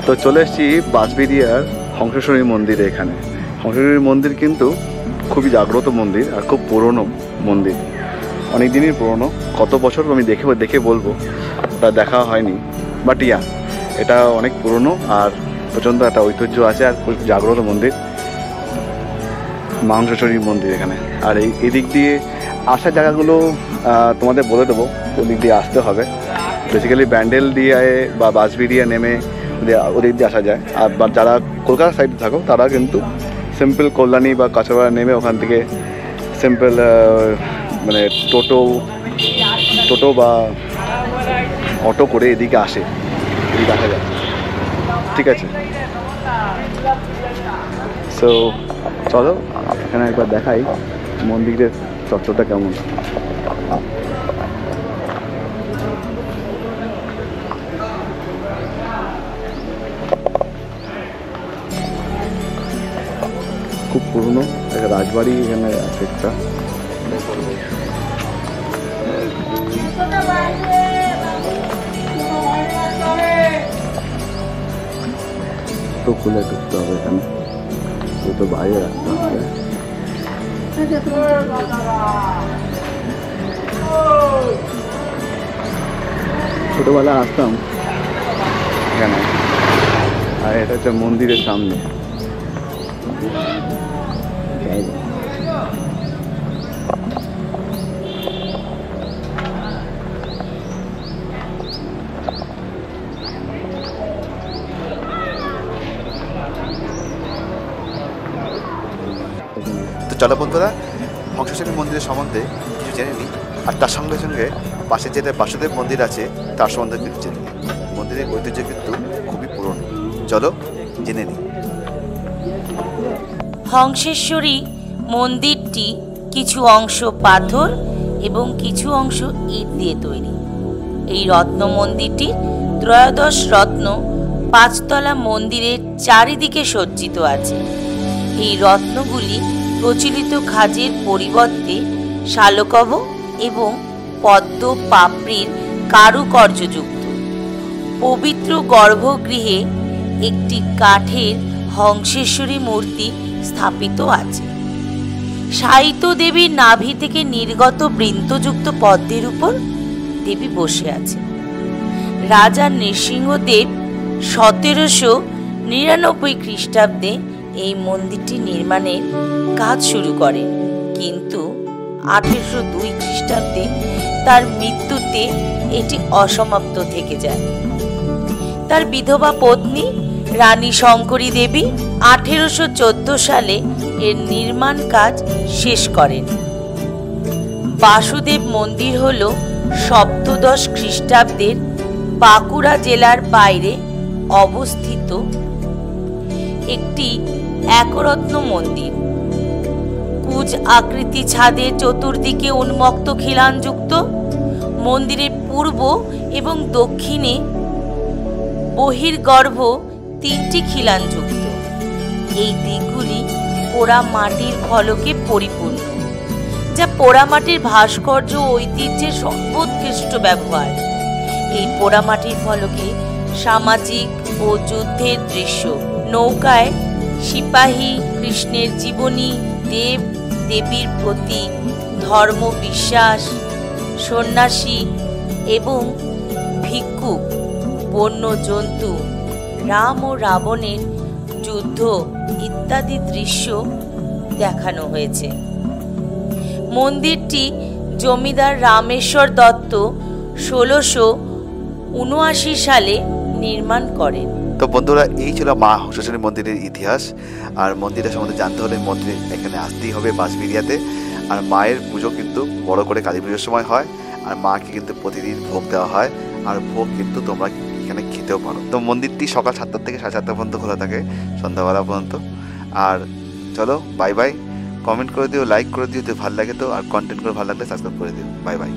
তো চলে এসেছি বাঁশবেড়িয়ার হংসেশ্বরী মন্দিরে। এখানে হংসেশ্বরী মন্দির কিন্তু খুবই জাগ্রত মন্দির আর খুব পুরনো মন্দির, অনেক দিনই পুরনো। কত বছর আমি দেখে বলবো, তা দেখা হয়নি, বাট এটা অনেক পুরনো আর প্রচণ্ড একটা ঐতিহ্য আছে আর খুব জাগ্রত মন্দির হংসেশ্বরী মন্দির এখানে। আর এই দিক দিয়ে আসার জায়গাগুলো তোমাদের বলে দেবো, কোন দিক দিয়ে আসতে হবে। বেসিক্যালি ব্যান্ডেল দিয়ে বা বাঁশবেড়িয়া নেমে ওদিক দিয়ে আসা যায়। আর যারা কলকাতা সাইডে থাকো তারা কিন্তু সিম্পল কল্যাণী বা কাঁচাপাড়া নেমে ওখান থেকে সিম্পল মানে টোটো বা অটো করে এদিকে আসা যায়, ঠিক আছে। সো চলো এখানে একবার দেখাই মন্দিরের চত্বরটা কেমন। খুব পুরনো একটা রাজবাড়ি এখানে আছে একটা। তো খুলে ঢুকতে হবে এখানে, তো বাইরে রাখতে হবে। ছোটবেলা আসতাম এখানে, আর এটা হচ্ছে মন্দিরের সামনে। তো চলো বন্ধুরা, হংসেশ্বরী মন্দিরের সম্বন্ধে কিছু জেনে নিই, আর তার সঙ্গে সঙ্গে পাশে যেটা বাসুদেব মন্দির আছে তার সম্বন্ধে কিছু জেনে নিই। মন্দিরের ঐতিহ্য কিন্তু খুবই পুরনো, চলো জেনে নিই। হংসেশ্বরী মন্দিরটি কিছু অংশ পাথর এবং কিছু অংশ ইট দিয়ে তৈরি। এই রত্ন মন্দিরটি ত্রয়োদশ রত্ন পাঁচতলা মন্দিরের চারিদিকে সজ্জিত আছে। এই রত্নগুলি প্রচলিত খাজের পরিবর্তে শালকব এবং পদ্ম পাপড়ির কারুকার্যযুক্ত। পবিত্র গর্ভগৃহে একটি কাঠের হংসেশ্বরী মূর্তি স্থাপিত আছে। সাহিত্য দেবীর নাভি থেকে নির্গত বৃন্তযুক্ত পদ্মের উপর দেবী বসে আছে। রাজা নৃসিংহদেব 1799 খ্রিস্টাব্দে এই মন্দিরটি নির্মাণের কাজ শুরু করেন, কিন্তু 1802 খ্রিস্টাব্দে তার মৃত্যুতে এটি অসমাপ্ত থেকে যায়। তার বিধবা পত্নী রানী শঙ্করী দেবী 1814 সালে এর নির্মাণ কাজ শেষ করেন। বাসুদেব মন্দির হল সপ্তদশ খ্রিস্টাব্দের বাঁকুড়া জেলার বাইরে অবস্থিত একটি একরত্ন মন্দির। কুজ আকৃতি ছাদের চতুর্দিকে উন্মুক্ত খিলানযুক্ত। মন্দিরের পূর্ব এবং দক্ষিণে বহির্গর্ভ 3টি খিলানযুক্ত। এই দিকগুলি পোড়া মাটির ফলকে পরিপূর্ণ, যা পোড়ামাটির ভাস্কর্য ঐতিহ্যের সর্বোৎকৃষ্ট ব্যবহার। এই পোড়ামাটির ফলকে সামাজিক ও যুদ্ধের দৃশ্য, নৌকায় সিপাহী, কৃষ্ণের জীবনী, দেব দেবীর প্রতি ধর্ম বিশ্বাস, সন্ন্যাসী এবং ভিক্ষুক, বন্য জন্তু, রাম ও রাবণের যুদ্ধ ইত্যাদি দৃশ্য দেখানো হয়েছে। মন্দিরটি জমিদার রামেশ্বর দত্ত 1679 সালে নির্মাণ করেন। তো বন্ধুরা, এই ছিল মা হংসেশ্বরী মন্দিরের ইতিহাস। আর মন্দিরের সম্বন্ধে জানতে হলে মন্দিরে এখানে আসতেই হবে বাঁশবেড়িয়াতে। আর মায়ের পুজো কিন্তু বড় করে কালী পুজোর সময় হয়, আর মাকে কিন্তু প্রতিদিন ভোগ দেওয়া হয়, আর ভোগ কিন্তু তোমরা এখানে খেতেও পারো। তো মন্দিরটি সকাল 7টা থেকে 7:30 পর্যন্ত খোলা থাকে, সন্ধ্যাবেলা পর্যন্ত। আর চলো বাই বাই। কমেন্ট করে দিও, লাইক করে দিও যদি ভালো লাগে তো, আর কন্টেন্ট করে ভালো লাগলে সাবস্ক্রাইব করে দিও। Bye bye.